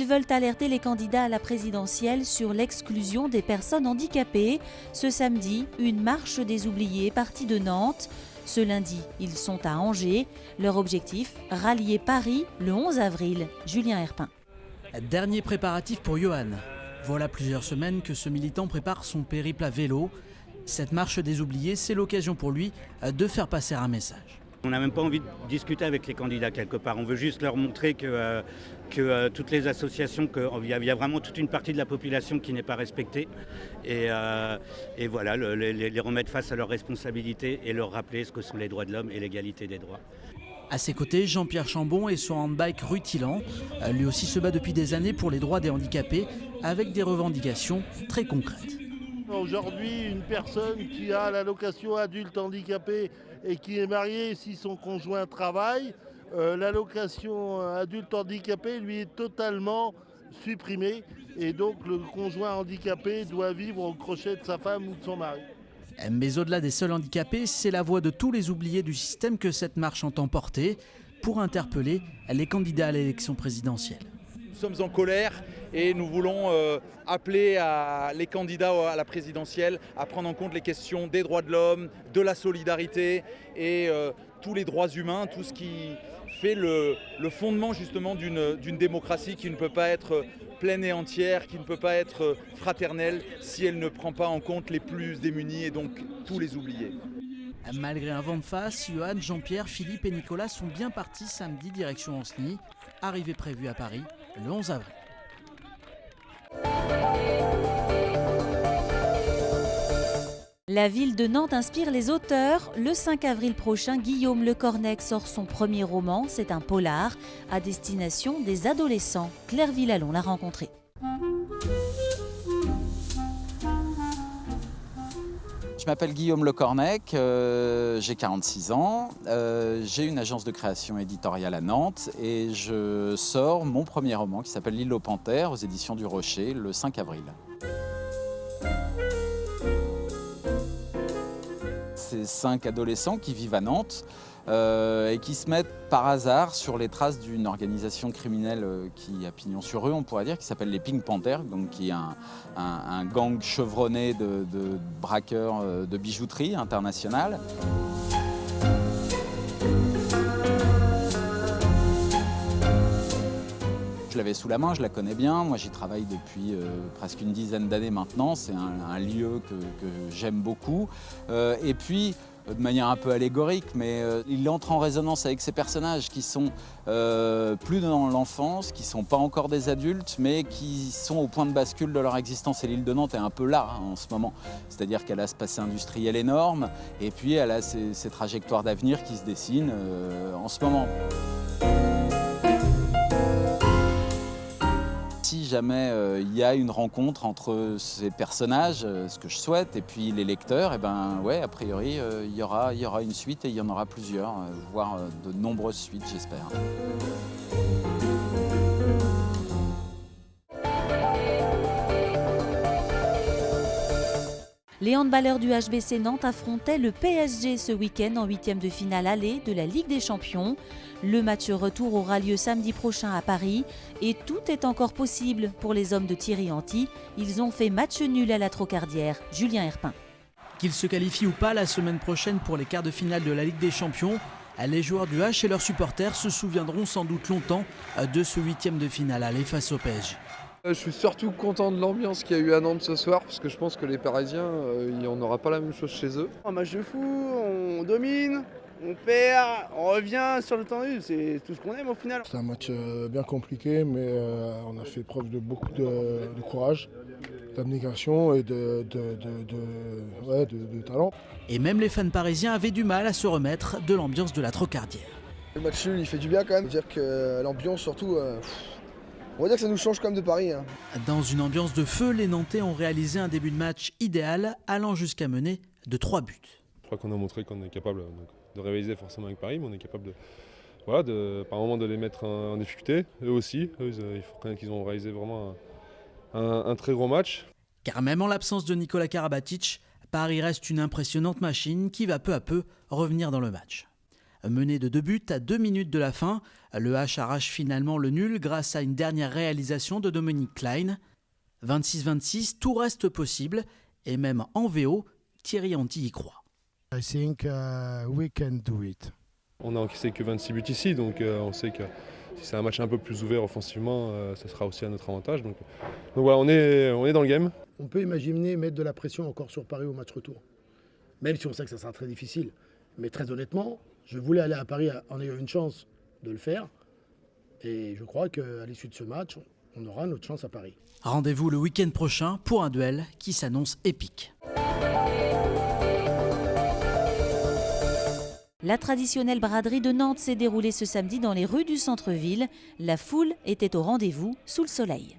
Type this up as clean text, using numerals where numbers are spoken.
veulent alerter les candidats à la présidentielle sur l'exclusion des personnes handicapées. Ce samedi, une marche des oubliés partie de Nantes. Ce lundi, ils sont à Angers. Leur objectif, rallier Paris le 11 avril. Julien Herpin. Dernier préparatif pour Johan. Voilà plusieurs semaines que ce militant prépare son périple à vélo. Cette marche des oubliés, c'est l'occasion pour lui de faire passer un message. On n'a même pas envie de discuter avec les candidats quelque part. On veut juste leur montrer que toutes les associations, qu'il y a vraiment toute une partie de la population qui n'est pas respectée. Et voilà, les remettre face à leurs responsabilités et leur rappeler ce que sont les droits de l'homme et l'égalité des droits. À ses côtés, Jean-Pierre Chambon et son handbike rutilant. Lui aussi se bat depuis des années pour les droits des handicapés avec des revendications très concrètes. Aujourd'hui, une personne qui a l'allocation adulte handicapé et qui est mariée si son conjoint travaille, l'allocation adulte handicapé lui est totalement supprimée et donc le conjoint handicapé doit vivre au crochet de sa femme ou de son mari. Mais au-delà des seuls handicapés, c'est la voix de tous les oubliés du système que cette marche entend porter pour interpeller les candidats à l'élection présidentielle. Nous sommes en colère et nous voulons appeler les candidats à la présidentielle à prendre en compte les questions des droits de l'homme, de la solidarité et tous les droits humains, tout ce qui fait le fondement justement d'une démocratie qui ne peut pas être pleine et entière, qui ne peut pas être fraternelle si elle ne prend pas en compte les plus démunis et donc tous les oubliés. Malgré un vent de face, Johan, Jean-Pierre, Philippe et Nicolas sont bien partis samedi direction Ancenis, arrivée prévue à Paris le 11 avril. La ville de Nantes inspire les auteurs. Le 5 avril prochain, Guillaume Le Cornec sort son premier roman. C'est un polar à destination des adolescents. Claire Villalon l'a rencontré. Je m'appelle Guillaume Le Cornec, j'ai 46 ans, j'ai une agence de création éditoriale à Nantes et je sors mon premier roman qui s'appelle L'île aux panthères aux éditions du Rocher le 5 avril. C'est 5 adolescents qui vivent à Nantes et qui se mettent par hasard sur les traces d'une organisation criminelle qui a pignon sur rue, on pourrait dire, qui s'appelle les Pink Panthers, donc qui est un gang chevronné de braqueurs de bijouterie internationale. Je l'avais sous la main, je la connais bien. Moi, j'y travaille depuis presque une dizaine d'années maintenant. C'est un lieu que j'aime beaucoup. Et puis, de manière un peu allégorique, mais il entre en résonance avec ces personnages qui sont plus dans l'enfance, qui ne sont pas encore des adultes, mais qui sont au point de bascule de leur existence. Et l'île de Nantes est un peu là en ce moment. C'est-à-dire qu'elle a ce passé industriel énorme, et puis elle a ces trajectoires d'avenir qui se dessinent en ce moment. Si jamais il y a une rencontre entre ces personnages, ce que je souhaite, et puis les lecteurs, et ben ouais, a priori, il y aura une suite et il y en aura plusieurs, voire de nombreuses suites, j'espère. Les handballeurs du HBC Nantes affrontaient le PSG ce week-end en 8e de finale aller de la Ligue des Champions. Le match retour aura lieu samedi prochain à Paris et tout est encore possible pour les hommes de Thierry Anti. Ils ont fait match nul à la Trocardière. Julien Herpin. Qu'ils se qualifient ou pas la semaine prochaine pour les quarts de finale de la Ligue des Champions, les joueurs du H et leurs supporters se souviendront sans doute longtemps de ce 8e de finale aller face au PSG. Je suis surtout content de l'ambiance qu'il y a eu à Nantes ce soir parce que je pense que les Parisiens, il n'y en aura pas la même chose chez eux. Un match de fou, on domine, on perd, on revient sur le temps de jeu, c'est tout ce qu'on aime au final. C'est un match bien compliqué, mais on a fait preuve de beaucoup de courage, d'abnégation et de talent. Et même les fans parisiens avaient du mal à se remettre de l'ambiance de la Trocardière. Le match nul, il fait du bien quand même, dire que l'ambiance surtout... On va dire que ça nous change quand même de Paris. Dans une ambiance de feu, les Nantais ont réalisé un début de match idéal, allant jusqu'à mener de 3 buts. Je crois qu'on a montré qu'on est capable de rivaliser forcément avec Paris, mais on est capable par moment de les mettre en difficulté. Eux aussi, il faut reconnaître qu'ils ont réalisé vraiment un très gros match. Car même en l'absence de Nikola Karabatic, Paris reste une impressionnante machine qui va peu à peu revenir dans le match. Mené de 2 buts à 2 minutes de la fin, le H arrache finalement le nul grâce à une dernière réalisation de Dominic Klein. 26-26, tout reste possible et même en VO, Thierry Henry y croit. I think we can do it. On n'a encaissé que 26 buts ici, donc on sait que si c'est un match un peu plus ouvert offensivement, ça sera aussi à notre avantage. Donc voilà, on est dans le game. On peut imaginer mettre de la pression encore sur Paris au match retour. Même si on sait que ça sera très difficile. Mais très honnêtement, je voulais aller à Paris en ayant une chance de le faire. Et je crois qu'à l'issue de ce match, on aura notre chance à Paris. Rendez-vous le week-end prochain pour un duel qui s'annonce épique. La traditionnelle braderie de Nantes s'est déroulée ce samedi dans les rues du centre-ville. La foule était au rendez-vous sous le soleil.